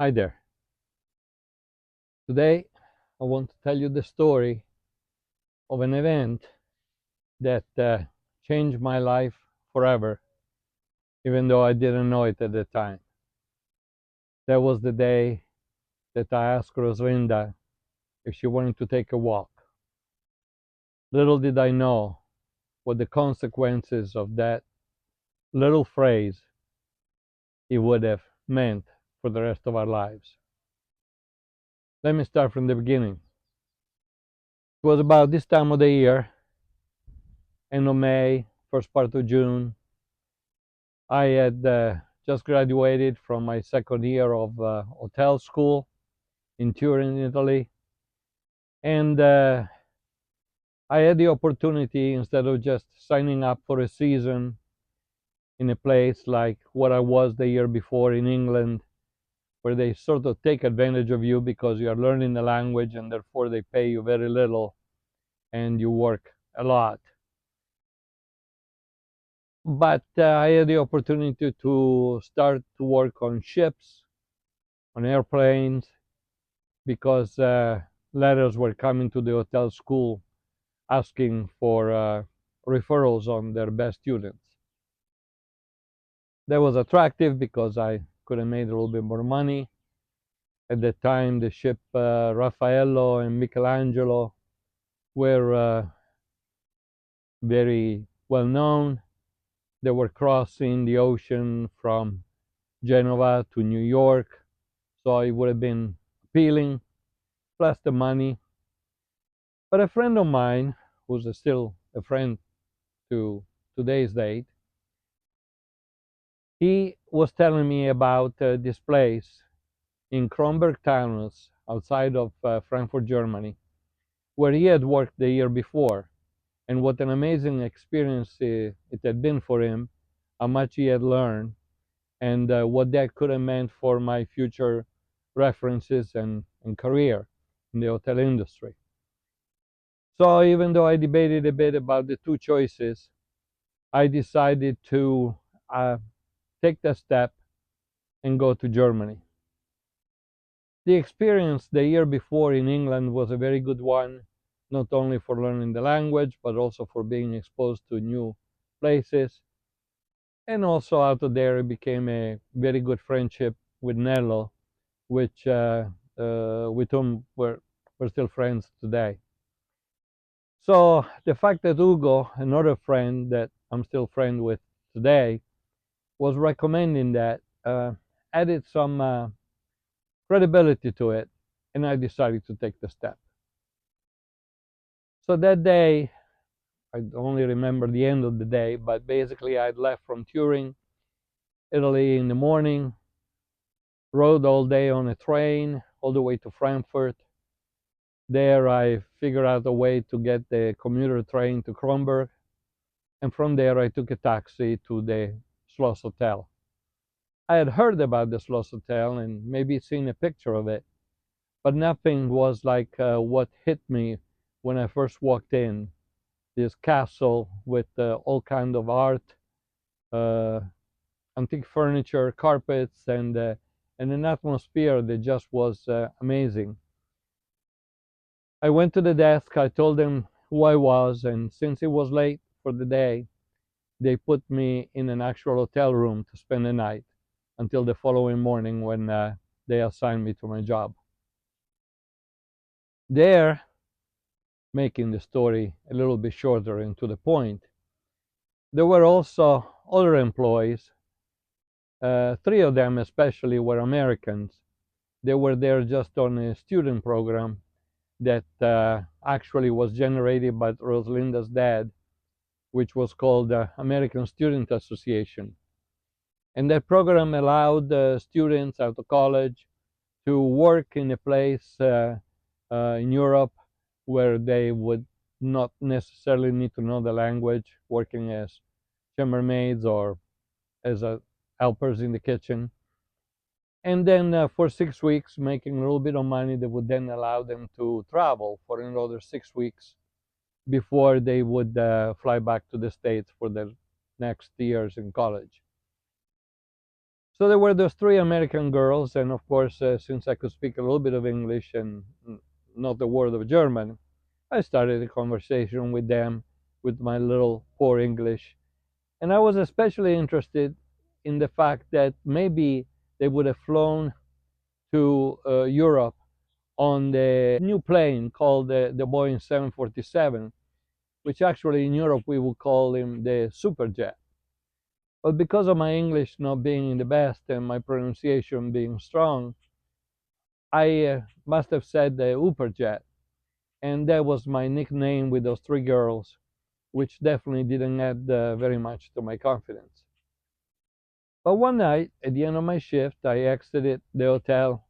Hi there. Today I want to tell you the story of an event that changed my life forever, even though I didn't know it at the time. That was the day that I asked Rosalinda if she wanted to take a walk. Little did I know what the consequences of that little phrase it would have meant for the rest of our lives. Let me start from the beginning. It was about this time of the year, end of May, first part of June. I had just graduated from my second year of hotel school in Turin, Italy, and I had the opportunity, instead of just signing up for a season in a place like what I was the year before in England, where they sort of take advantage of you because you are learning the language and therefore they pay you very little and you work a lot. But I had the opportunity to start to work on ships, on airplanes, because letters were coming to the hotel school asking for referrals on their best students. That was attractive because I could have made a little bit more money. At the time, the ship Raffaello and Michelangelo were very well known. They were crossing the ocean from Genova to New York, so it would have been appealing, plus the money. But a friend of mine, who's still a friend to today's date, he was telling me about this place in Kronberg Taunus, outside of Frankfurt, Germany, where he had worked the year before, and what an amazing experience it had been for him, how much he had learned, and what that could have meant for my future references and career in the hotel industry. So even though I debated a bit about the two choices, I decided to uh, take the step and go to Germany. The experience the year before in England was a very good one, not only for learning the language, but also for being exposed to new places. And also out of there, it became a very good friendship with Nello, which with whom we're still friends today. So the fact that Ugo, another friend that I'm still friend with today, was recommending that added some credibility to it, and I decided to take the step. So that day, I only remember the end of the day, but basically I'd left from Turin, Italy in the morning, rode all day on a train all the way to Frankfurt. There I figured out a way to get the commuter train to Kronberg, and from there I took a taxi to the Schloss Hotel. I had heard about the Schloss Hotel and maybe seen a picture of it, but nothing was like what hit me when I first walked in. This castle with all kind of art, uh, antique furniture, carpets, and an atmosphere that just was amazing. I went to the desk. I told them who I was, and since it was late for the day, they put me in an actual hotel room to spend the night until the following morning when they assigned me to my job. There, making the story a little bit shorter and to the point, there were also other employees. Three of them especially were Americans. They were there just on a student program that actually was generated by Rosalinda's dad, which was called the American Student Association. And that program allowed students out of college to work in a place in Europe where they would not necessarily need to know the language, working as chambermaids or as helpers in the kitchen. And then for 6 weeks, making a little bit of money that would then allow them to travel for another 6 weeks before they would fly back to the States for their next years in college. So there were those three American girls, and of course, since I could speak a little bit of English and not a word of German, I started a conversation with them with my little poor English. And I was especially interested in the fact that maybe they would have flown to Europe on the new plane called the Boeing 747, which actually in Europe we would call him the Superjet. But because of my English not being the best and my pronunciation being strong, I must have said the Uperjet. And that was my nickname with those three girls, which definitely didn't add very much to my confidence. But one night, at the end of my shift, I exited the hotel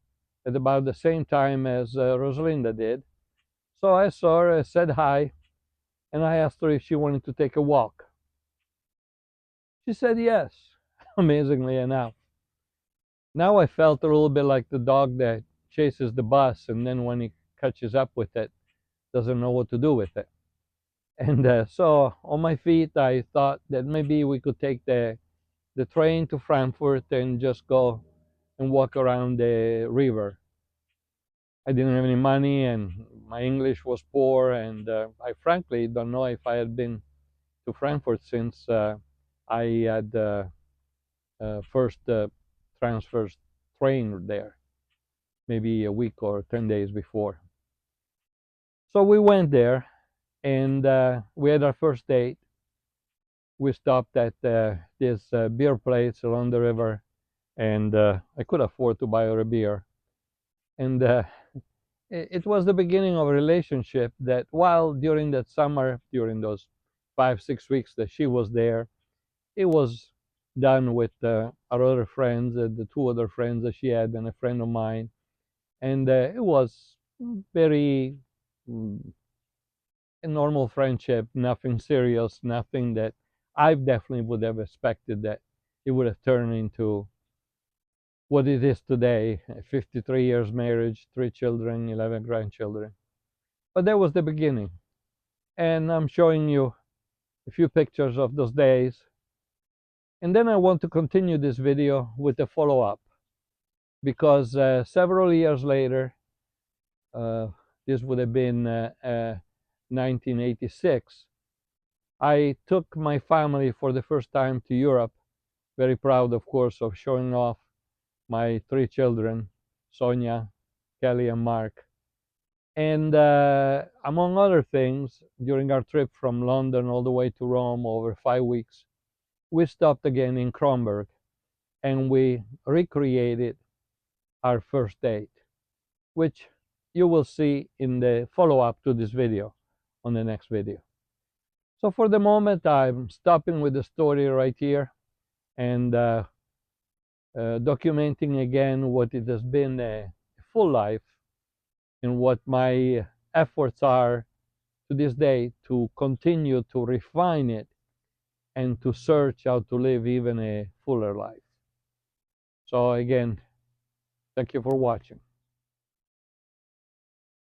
at about the same time as Rosalinda did. So I saw her, said hi, and I asked her if she wanted to take a walk. She said yes, amazingly enough. Now I felt a little bit like the dog that chases the bus and then when he catches up with it, doesn't know what to do with it. And so on my feet, I thought that maybe we could take the train to Frankfurt and just go and walk around the river. I didn't have any money and my English was poor, and I frankly don't know if I had been to Frankfurt since I had first transfers train there, maybe a week or 10 days before. So we went there and we had our first date. We stopped at this beer place along the river, and I could afford to buy her a beer. And it was the beginning of a relationship that, while during that summer, during those 5, 6 weeks that she was there, it was done with our other friends, the two other friends that she had, and a friend of mine. And it was very a normal friendship, nothing serious, nothing that I definitely would have expected that it would have turned into what it is today. 53 years marriage, 3 children, 11 grandchildren. But that was the beginning. And I'm showing you a few pictures of those days. And then I want to continue this video with a follow-up, because several years later, uh, this would have been 1986, I took my family for the first time to Europe. Very proud, of course, of showing off my 3 children, Sonia, Kelly, and Mark. And among other things, during our trip from London all the way to Rome over 5 weeks, we stopped again in Kronberg and we recreated our first date, which you will see in the follow-up to this video on the next video. So for the moment, I'm stopping with the story right here and documenting again what it has been a full life and what my efforts are to this day to continue to refine it and to search how to live even a fuller life. So again, thank you for watching.